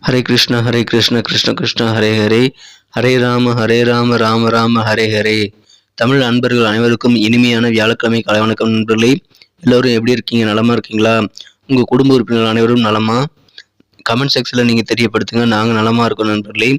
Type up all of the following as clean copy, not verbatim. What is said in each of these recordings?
ஹரே கிருஷ்ணா கிருஷ்ண கிருஷ்ணா ஹரே ஹரே, ஹரே ராம ராம ராம ஹரே ஹரே. தமிழ் அன்பர்கள் அனைவருக்கும் இனிமையான வியாழக்கிழமை காலை வணக்கம் நண்பர்களே. எல்லோரும் எப்படி இருக்கீங்க? நலமா இருக்கீங்களா? உங்கள் குடும்ப உறுப்பினர்கள் அனைவரும் நலமா? கமெண்ட் செக்ஷனில் நீங்கள் தெரியப்படுத்துங்க. நாங்கள் நலமா இருக்கோம் நண்பர்களே.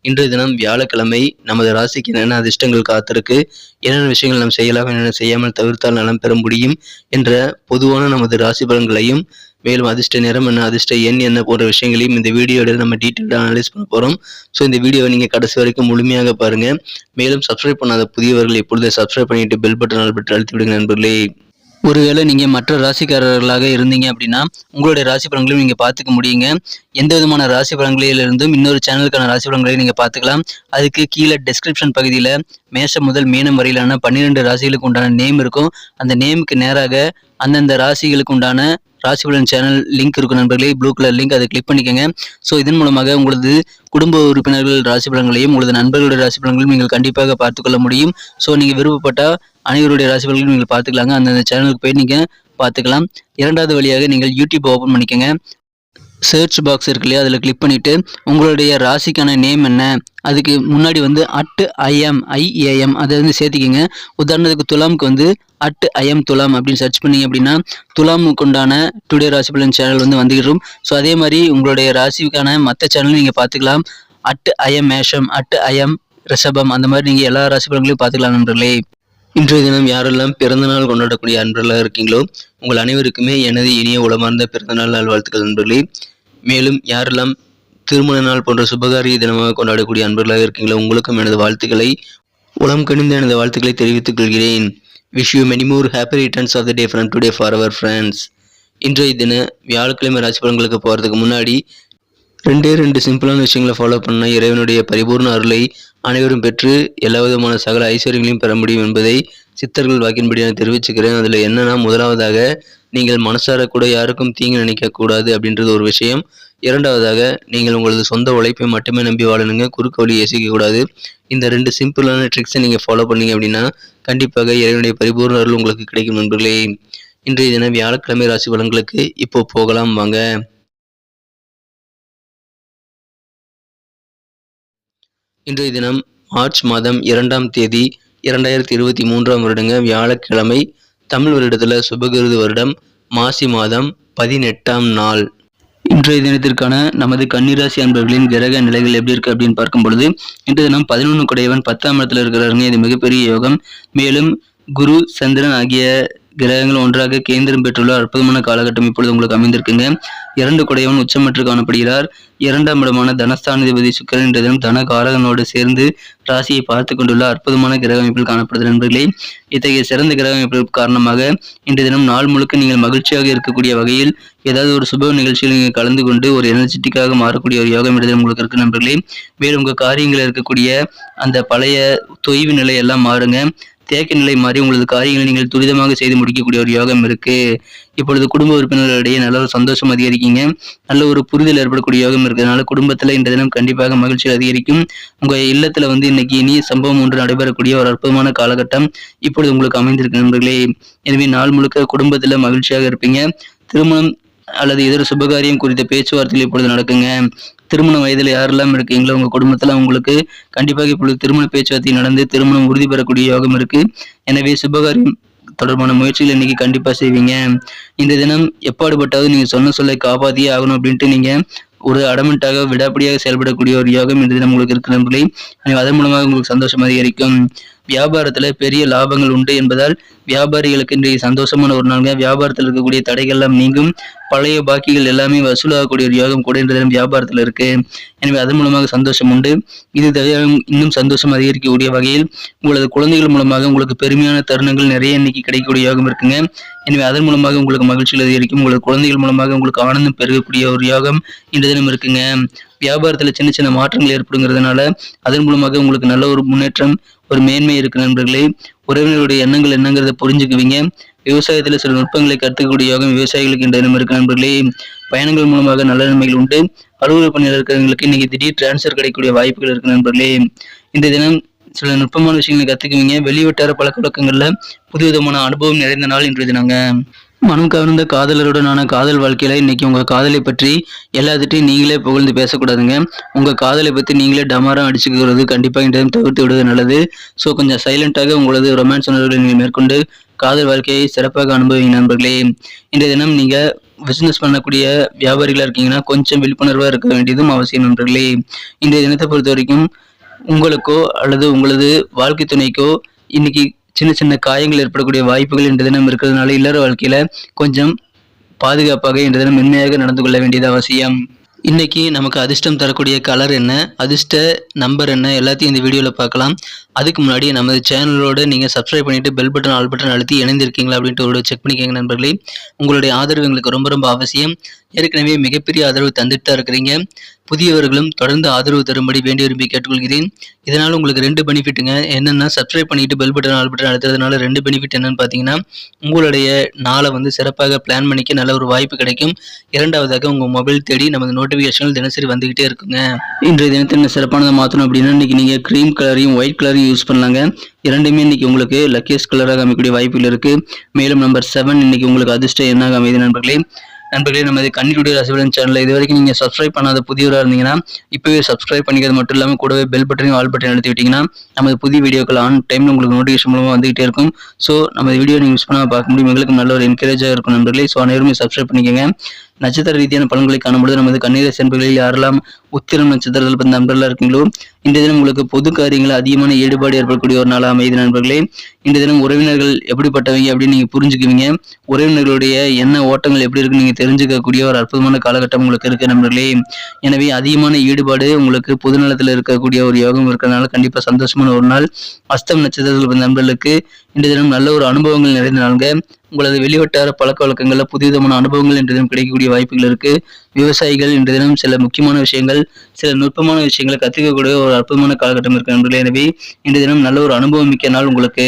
இன்றைய தினம் வியாழக்கிழமை. நமது ராசிக்கு என்னென்ன அதிர்ஷ்டங்கள் காத்திருக்கு, என்னென்ன விஷயங்கள் நாம் செய்யலாம், என்னென்ன செய்யாமல் தவிர்த்தால் நலம் பெற முடியும் என்ற பொதுவான நமது ராசி பலன்களையும், மேலும் அதிர்ஷ்ட நிறம் என்ன, அதிர்ஷ்ட எண் என்ன போன்ற விஷயங்களையும் இந்த வீடியோவில் நம்ம டீட்டெயிலாக அனலைஸ் பண்ண போகிறோம். ஸோ இந்த வீடியோவை நீங்கள் கடைசி வரைக்கும் முழுமையாக பாருங்கள். மேலும் சப்ஸ்கிரைப் பண்ணாத புதியவர்கள் இப்பொழுது சப்ஸ்கிரைப் பண்ணிட்டு பெல் பட்டன் அழுத்தி விடுங்க நண்பர்களே. ஒருவேளை நீங்கள் மற்ற ராசிக்காரர்களாக இருந்தீங்க அப்படின்னா உங்களுடைய ராசி பலன்களையும் நீங்கள் பார்த்துக்க முடியுங்க. எந்த விதமான ராசி பலன்களிலிருந்தும் இன்னொரு சேனலுக்கான ராசி பலன்களையும் நீங்கள் பார்த்துக்கலாம். அதுக்கு கீழே டெஸ்கிரிப்ஷன் பகுதியில் மேஷம் முதல் மீனம் வரையிலான 12 ராசிகளுக்கு உண்டான நேம் இருக்கும். அந்த நேமுக்கு நேராக அந்தந்த ராசிகளுக்கு உண்டான ராசி பலன் சேனல் லிங்க் இருக்கும் நண்பர்களே. ப்ளூ கலர் லிங்க், அதை கிளிக் பண்ணிக்கோங்க. ஸோ இதன் மூலமாக உங்களது குடும்ப உறுப்பினர்கள் ராசி பலன்களையும் உங்களது நண்பர்களுடைய ராசி பலன்களையும் நீங்கள் கண்டிப்பாக பார்த்துக்கொள்ள முடியும். ஸோ நீங்கள் விருப்பப்பட்டால் அனைவருடைய ராசி பலன்களையும் நீங்கள் பார்த்துக்கலாங்க. அந்தந்த சேனலுக்கு போய் நீங்கள் பார்த்துக்கலாம். இரண்டாவது வழியாக நீங்கள் யூடியூப் ஓப்பன் பண்ணிக்கோங்க. சர்ச் பாக்ஸ் இருக்கு இல்லையா, அதில் கிளிக் பண்ணிவிட்டு உங்களுடைய ராசிக்கான நேம் என்ன, அதுக்கு முன்னாடி IAM அதை சேர்த்திக்கிங்க. உதாரணத்துக்கு துலாமுக்கு @IAM துலாம் அப்படின்னு சர்ச் பண்ணிங்க அப்படின்னா துலாமுக்கு உண்டான டுடே ராசி பலன் சேனல் வந்துகிடும். ஸோ அதே மாதிரி உங்களுடைய ராசிக்கான மற்ற சேனலும் நீங்கள் பார்த்துக்கலாம். @IAM மேஷம், @IAM ரிஷபம், அந்த மாதிரி நீங்கள் எல்லா ராசி பலன்களையும் பார்த்துக்கலாம் நண்பர்களே. இன்றைய தினம் யாரெல்லாம் பிறந்தநாள் கொண்டாடக்கூடிய அன்பர்களாக இருக்கீங்களோ உங்கள் அனைவருக்குமே எனது இனிய உளமார்ந்த பிறந்தநாள் நல்வாழ்த்துக்கள் நண்பர்களே. மேலும் யாரெல்லாம் திருமண நாள் போன்ற சுபகாரிய தினமாக கொண்டாடக்கூடிய அன்பர்களாக இருக்கீங்களோ உங்களுக்கும் எனது வாழ்த்துக்களை, உளம் கனிந்த எனது வாழ்த்துக்களை தெரிவித்துக் கொள்கிறேன். Wish you many more happy returns of the day from today for our friends. இன்றைய தின வியாழக்கிழமை ராசி பலன்களுக்கு போகிறதுக்கு முன்னாடி ரெண்டு சிம்பிளான விஷயங்களை ஃபாலோ பண்ண இறைவனுடைய பரிபூர்ண அருளை அனைவரும் பெற்று எல்லா விதமான சகல ஐஸ்வர்யங்களையும் பெற முடியும் என்பதை சித்தர்கள் வாக்கின்படி நான் தெரிவிச்சுக்கிறேன். அதில் என்னன்னா, முதலாவதாக நீங்கள் மனசார கூட யாருக்கும் தீங்கு நினைக்கக்கூடாது அப்படின்றது ஒரு விஷயம். இரண்டாவதாக நீங்கள் உங்களது சொந்த உழைப்பை மட்டுமே நம்பி வாழணுங்க, குறுக்கு வழி யோசிக்கக்கூடாது. இந்த 2 சிம்பிளான ட்ரிக்ஸை நீங்கள் ஃபாலோ பண்ணீங்க அப்படின்னா கண்டிப்பாக இறைவனுடைய பரிபூர்ண அருள் உங்களுக்கு கிடைக்கும் நண்பர்களே. இன்றைய தினம் வியாழக்கிழமை ராசி பலன்களுக்கு இப்போ போகலாம் வாங்க. இன்றைய தினம் மார்ச் மாதம் 2ஆம் தேதி 2023ஆம் வருடங்க, வியாழக்கிழமை. தமிழ் வருடத்தில் சுபகிருது வருடம், மாசி மாதம் 18ஆம் நாள். இன்றைய தினத்திற்கான நமது கன்னிராசி அன்பர்களின் கிரக நிலைகள் எப்படி இருக்கு அப்படின்னு பார்க்கும் பொழுது, இன்றைய தினம் 11 குடையவன் 10ஆம் இடத்துல இருக்கிறாருங்க. இது மிகப்பெரிய யோகம். மேலும் குரு, சந்திரன் ஆகிய கிரகங்கள் ஒன்றாக கேந்திரம் பெற்றுள்ள அற்புதமான காலகட்டம் இப்பொழுது உங்களுக்கு அமைந்திருக்குங்க. 2 குடையவன் உச்சமற்று காணப்படுகிறார். 2ஆம் இடமான தனஸ்தானாதிபதி சுக்கிரன் என்ற தினம் தனகாரகனோடு சேர்ந்து ராசியை பார்த்து கொண்டுள்ள அற்புதமான கிரக அமைப்பில் காணப்படுது நண்பர்களே. இத்தகைய சிறந்த கிரக அமைப்பு காரணமாக இன்றைய தினம் நாள் முழுக்க நீங்கள் மகிழ்ச்சியாக இருக்கக்கூடிய வகையில் ஏதாவது ஒரு சுப நிகழ்ச்சியில் நீங்கள் கலந்து கொண்டு ஒரு எனர்ஜெட்டிக்காக மாறக்கூடிய ஒரு யோகம் இன்றைய தினம் உங்களுக்கு இருக்கு நண்பர்களே. மேலும் உங்கள் காரியங்களில் இருக்கக்கூடிய அந்த பழைய தொய்வு நிலை எல்லாம் மாறுங்க. தேக்க நிலை மாறி உங்களது காரியங்களை நீங்கள் துரிதமாக செய்து முடிக்கக்கூடிய ஒரு யோகம் இருக்கு. இப்பொழுது குடும்ப உறுப்பினர்களிடையே நல்ல ஒரு சந்தோஷம் அதிகரிக்குங்க. நல்ல ஒரு புரிதல் ஏற்படக்கூடிய யோகம் இருக்கிறதுனால குடும்பத்தில் இந்த தினம் கண்டிப்பாக மகிழ்ச்சி அதிகரிக்கும். உங்க இல்லத்துல இன்னைக்கு இனிய சம்பவம் ஒன்று நடைபெறக்கூடிய ஒரு அற்புதமான காலகட்டம் இப்பொழுது உங்களுக்கு அமைந்திருக்கு நண்பர்களே. எனவே நாள் முழுக்க குடும்பத்துல மகிழ்ச்சியாக இருப்பீங்க. திருமணம் அல்லது இதர சுபகாரியம் குறித்த பேச்சுவார்த்தைகள் இப்பொழுது நடக்குங்க. திருமண வயதில் யாரெல்லாம் இருக்கீங்களோ உங்க குடும்பத்துல உங்களுக்கு கண்டிப்பாக இப்பொழுது திருமண பேச்சுவார்த்தை நடந்து திருமணம் உறுதி பெறக்கூடிய யோகம் இருக்கு. எனவே சுபகாரியம் தொடர்பான முயற்சிகள் இன்னைக்கு கண்டிப்பா செய்வீங்க. இந்த தினம் எப்பாடுபட்டாவது நீங்க சொன்ன சொல்லை காப்பாத்தியே ஆகணும் அப்படின்ட்டு நீங்க ஒரு அடமெண்டாக விடாப்படியாக செயல்படக்கூடிய ஒரு யோகம் இந்த தினம் உங்களுக்கு இருக்கு நண்பர்களே. அதன் மூலமாக உங்களுக்கு சந்தோஷம் அதிகரிக்கும். வியாபாரத்துல பெரிய லாபங்கள் உண்டு என்பதால் வியாபாரிகளுக்கு இன்றைய சந்தோஷமான ஒரு நாளுங்க. வியாபாரத்தில் இருக்கக்கூடிய தடைகள் எல்லாம் நீங்கும். பழைய பாக்கிகள் எல்லாமே வசூலாகக்கூடிய ஒரு யோகம் கூட இன்றைய தினம் வியாபாரத்தில் இருக்கு. எனவே அதன் மூலமாக சந்தோஷம் உண்டு. இது தவிர இன்னும் சந்தோஷம் அதிகரிக்கக்கூடிய வகையில் உங்களது குழந்தைகள் மூலமாக உங்களுக்கு பெருமையான தருணங்கள் நிறைய இன்னைக்கு கிடைக்கக்கூடிய யோகம் இருக்குங்க. எனவே அதன் மூலமாக உங்களுக்கு மகிழ்ச்சிகள் அதிகரிக்கும். உங்களது குழந்தைகள் மூலமாக உங்களுக்கு ஆனந்தம் பெருகக்கூடிய ஒரு யோகம் இன்றைய தினம் இருக்குங்க. வியாபாரத்துல சின்ன சின்ன மாற்றங்கள் ஏற்படுங்கிறதுனால அதன் மூலமாக உங்களுக்கு நல்ல ஒரு முன்னேற்றம், ஒரு மேன்மை இருக்கு நண்பர்களே. உறவினருடைய எண்ணங்கள் என்னங்கிறத புரிஞ்சுக்குவீங்க. விவசாயத்துல சில நுட்பங்களை கற்றுக்கக்கூடிய யோகம் விவசாயிகளுக்கு இந்த தினம் இருக்கு நண்பர்களே. பயணங்கள் மூலமாக நல்ல நன்மைகள் உண்டு. அலுவலக பணியில் இருக்கிறவங்களுக்கு இன்னைக்கு திடீர் டிரான்ஸ்ஃபர் கிடைக்கக்கூடிய வாய்ப்புகள் இருக்கு நண்பர்களே. இந்த தினம் சில நுட்பமான விஷயங்களை கத்துக்குவீங்க. வெளிவட்டார பழக்க வழக்கங்கள்ல புதுவிதமான அனுபவம் நிறைந்த நாள் இன்றைய தினங்க. மனம் கவர்ந்த காதலருடனான காதல் வாழ்க்கையில இன்னைக்கு உங்க காதலை பற்றி எல்லாத்துட்டையும் நீங்களே புகழ்ந்து பேசக்கூடாதுங்க. உங்க காதலை பத்தி நீங்களே டமாரம் அடிச்சுக்கிறது கண்டிப்பா இந்த டைம் தவிர்த்து விடுவது நல்லது. ஸோ கொஞ்சம் சைலண்டாக உங்களது ரொமான்ஸ் உணர்வுகளை நீங்கள் மேற்கொண்டு காதல் வாழ்க்கையை சிறப்பாக அனுபவிங்க நண்பர்களே. இன்றைய தினம் நீங்க பிசினஸ் பண்ணக்கூடிய வியாபாரிகளா இருக்கீங்கன்னா கொஞ்சம் விழிப்புணர்வா இருக்க வேண்டியதும் அவசியம் நண்பர்களே. இன்றைய தினத்தை பொறுத்த வரைக்கும் உங்களுக்கோ அல்லது உங்களது வாழ்க்கை துணைக்கோ இன்னைக்கு சின்ன சின்ன காயங்கள் ஏற்படக்கூடிய வாய்ப்புகள் இன்றைய தினம் இருக்கிறதுனால இல்லற வாழ்க்கையில கொஞ்சம் பாதுகாப்பாக இன்றைய தினம் மென்மையாக நடந்து கொள்ள வேண்டியது அவசியம். இன்னைக்கு நமக்கு அதிர்ஷ்டம் தரக்கூடிய கலர் என்ன, அதிர்ஷ்ட நம்பர் என்ன எல்லாத்தையும் இந்த வீடியோவில் பார்க்கலாம். அதுக்கு முன்னாடி நமது சேனலோட நீங்கள் சப்ஸ்கிரைப் பண்ணிட்டு பெல் பட்டன் ஆல் பட்டன் அழுத்தி இணைந்திருக்கீங்களா அப்படின்ட்டு ஒரு செக் பண்ணிக்கோங்க நண்பர்களே. உங்களுடைய ஆதரவு எங்களுக்கு ரொம்ப ரொம்ப அவசியம். ஏற்கனவே மிகப்பெரிய ஆதரவு தந்துட்டு தான் இருக்கிறீங்க. புதியவர்களும் தொடர்ந்து ஆதரவு தரும்படி வேண்டி விரும்பி கேட்டுக்கொள்கிறேன். இதனால் உங்களுக்கு 2 பெனிஃபிட்டுங்க. என்னென்னா சப்ஸ்கிரைப் பண்ணிட்டு பெல் பட்டன் ஆல் பட்டன் அழுத்துறதுனால 2 பெனிஃபிட் என்னன்னு பார்த்தீங்கன்னா, உங்களுடைய நாளை சிறப்பாக பிளான் பண்ணிக்க நல்ல ஒரு வாய்ப்பு கிடைக்கும். இரண்டாவதாக உங்கள் மொபைல் தேடி நமது நோட்டிஃபிகேஷன்கள் தினசரி வந்துகிட்டே இருக்குங்க. இன்றைய தினத்தின் சிறப்பானதை மாற்றணும் அப்படின்னா இன்னைக்கு நீங்கள் க்ரீம் கலரையும் ஒயிட் கலரையும் யூஸ் பண்ணலாங்க. இரண்டுமே இன்னைக்கு உங்களுக்கு லக்கியஸ்ட் கலராக அமைக்கக்கூடிய வாய்ப்புகள் இருக்கு. மேலும் நம்பர் 7 இன்னைக்கு உங்களுக்கு அதிர்ஷ்டம் எண்ணாக அமைது நண்பர்களே. நமது கன்னியுடைய ராசிபலன் சேனலை இது வரைக்கும் நீங்கள் சப்ஸ்கிரைப் பண்ணாத புதியவராக இருந்தீங்கன்னா இப்போவே சப்ஸ்கிரைப் பண்ணிக்கிறது மட்டும் இல்லாமல் கூடவே பெல் பட்டனையும் ஆல் பட்டன் அழுத்தி விட்டீங்கன்னா நமது புதிய வீடியோக்கள் ஆன் டைமில் உங்களுக்கு நோட்டிஃபிகேஷன் மூலமாக வந்துகிட்டே இருக்கும். ஸோ நம்ம வீடியோ நீங்கள் மிஸ் பண்ணாமல் பார்க்க முடியும். எங்களுக்கு நல்ல ஒரு என்கரேஜாக இருக்கும் நண்பர்களே. ஸோ அனைவருமே சப்ஸ்கிரைப் பண்ணிக்கோங்க. நட்சத்திர ரீதியான பலன்களை காணும்பொழுது நமது கன்னிராசி என்பர்களில் யாரெல்லாம் உத்திரம் நட்சத்திரத்தில் பிறந்த நண்பர்களாக இருக்கீங்களோ இந்த தினம் உங்களுக்கு பொது காரியங்களில் அதிகமான ஈடுபாடு ஏற்படக்கூடிய ஒரு நாளாக அமைது நண்பர்களே. இந்த தினம் உறவினர்கள் எப்படிப்பட்டவங்க அப்படின்னு நீங்கள் புரிஞ்சுக்குவீங்க. உறவினர்களுடைய எண்ண ஓட்டங்கள் எப்படி இருக்குன்னு நீங்கள் தெரிஞ்சுக்கக்கூடிய ஒரு அற்புதமான காலகட்டம் உங்களுக்கு இருக்கு நண்பர்களே. எனவே அதிகமான ஈடுபாடு உங்களுக்கு பொதுநலத்தில் இருக்கக்கூடிய ஒரு யோகம் இருக்கிறதுனால கண்டிப்பாக சந்தோஷமான ஒரு நாள். அஸ்தம் நட்சத்திரத்தில் பிறந்த நண்பர்களுக்கு இந்த தினம் நல்ல ஒரு அனுபவங்கள் நிறைந்த நாளுங்க. உங்களது வெளிவட்டார பழக்க வழக்கங்கள்ல புதிதமான அனுபவங்கள் இன்று தினம் கிடைக்கக்கூடிய வாய்ப்புகள் இருக்கு. விவசாயிகள் இன்று தினம் சில முக்கியமான விஷயங்கள், சில நுட்பமான விஷயங்களை கற்றுக்கக்கூடிய ஒரு அற்புதமான காலகட்டம் இருக்கு நண்பர்களே. எனவே இன்று தினம் நல்ல ஒரு அனுபவம் மிக்க நாள் உங்களுக்கு.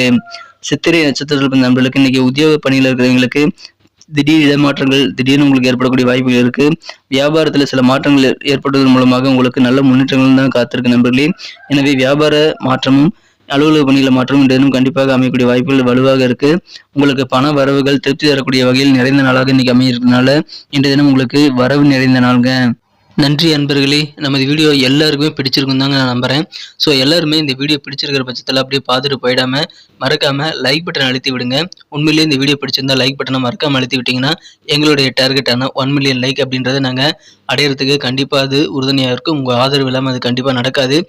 சித்திரை நட்சத்திரத்தில் நண்பர்களுக்கு இன்னைக்கு உத்தியோக பணியில் இருக்கிறவங்களுக்கு திடீர் இடமாற்றங்கள் திடீர்னு உங்களுக்கு ஏற்படக்கூடிய வாய்ப்புகள் இருக்கு. வியாபாரத்தில் சில மாற்றங்கள் ஏற்படுவதன் மூலமாக உங்களுக்கு நல்ல முன்னேற்றங்கள் தான் காத்திருக்கு நண்பர்களே. எனவே வியாபார மாற்றமும் அலுவலக பணிகளை மாற்றம் இன்று தினம் கண்டிப்பாக அமையக்கூடிய வாய்ப்புகள் வலுவாக இருக்கு. உங்களுக்கு பண வரவுகள் திருப்தி தரக்கூடிய வகையில் நிறைந்த நாளாக இன்னைக்கு அமையிருக்கிறதுனால இன்றைய தினம் உங்களுக்கு வரவு நிறைந்த நாளுங்க. நன்றி அன்பர்களே. நமது வீடியோ எல்லாருக்குமே பிடிச்சிருக்கும் தாங்க நான் நம்புகிறேன். ஸோ எல்லாருமே இந்த வீடியோ பிடிச்சிருக்கிற பட்சத்தில் அப்படியே பார்த்துட்டு போயிடாமல் மறக்காமல் லைக் பட்டன் அழுத்தி விடுங்க. உண்மையிலேயே இந்த வீடியோ பிடிச்சிருந்தா லைக் பட்டனை மறக்காமல் அழுத்தி விட்டிங்கன்னா எங்களுடைய டார்கெட்டான 1 மில்லியன் லைக் அப்படின்றத நாங்கள் அடையிறதுக்கு கண்டிப்பாக அது உறுதுணையாக இருக்கும். உங்கள் ஆதரவு இல்லாமல் அது கண்டிப்பாக நடக்காது.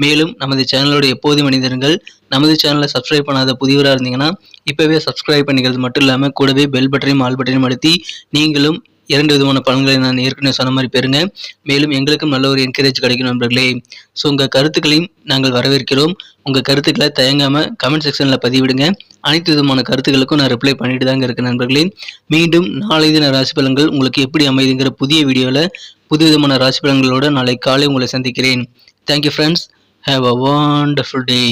மேலும் நமது சேனலோட எப்போதும் மனிதர்கள் நமது சேனலை சப்ஸ்கிரைப் பண்ணாத புதியவராக இருந்தீங்கன்னா இப்போவே சப்ஸ்கிரைப் பண்ணிக்கிறது மட்டும் இல்லாமல் கூடவே பெல் பட்டனையும் ஆல் பட்டனையும் அழுத்தி நீங்களும் 2 விதமான பலன்களை நான் ஏற்கனவே சொன்ன மாதிரி பெறுங்க. மேலும் எங்களுக்கும் நல்ல ஒரு என்கரேஜ் கிடைக்கும் நண்பர்களே. ஸோ உங்கள் கருத்துக்களையும் நாங்கள் வரவேற்கிறோம். உங்கள் கருத்துக்களை தயங்காமல் கமெண்ட் செக்ஷனில் பதிவிடுங்க. அனைத்து விதமான கருத்துக்களுக்கும் நான் ரிப்ளை பண்ணிட்டு தாங்க இருக்கேன் நண்பர்களே. மீண்டும் நாளை தின ராசி பலன்கள் உங்களுக்கு எப்படி அமைதுங்கிற புதிய வீடியோவில் புது விதமான ராசி பலன்களோடு நாளை காலை உங்களை சந்திக்கிறேன். Thank you friends. Have a wonderful day.